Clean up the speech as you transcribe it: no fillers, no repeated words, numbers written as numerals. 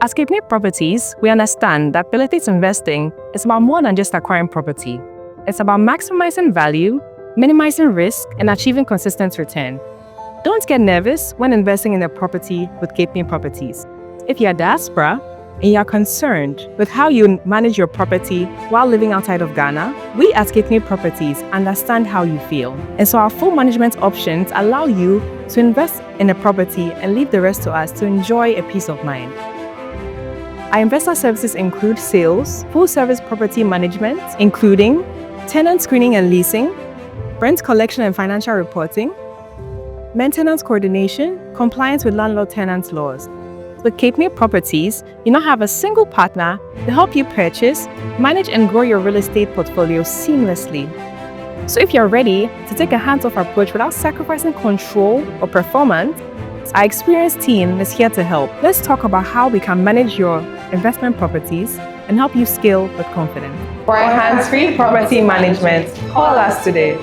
As Capemay Properties, we understand that real estate investing is about more than just acquiring property. It's about maximizing value, minimizing risk, and achieving consistent return. Don't get nervous when investing in a property with Capemay Properties. If you're a diaspora and you're concerned with how you manage your property while living outside of Ghana, we at Capemay Properties understand how you feel. And so our full management options allow you to invest in a property and leave the rest to us to enjoy a peace of mind. Our investor services include sales, full-service property management, including tenant screening and leasing, rent collection and financial reporting, maintenance coordination, compliance with landlord-tenant laws. With Capemay Properties, you now have a single partner to help you purchase, manage, and grow your real estate portfolio seamlessly. So if you're ready to take a hands-off approach without sacrificing control or performance, our experienced team is here to help. Let's talk about how we can manage your investment properties and help you scale with confidence. For hands-free property management, call us today.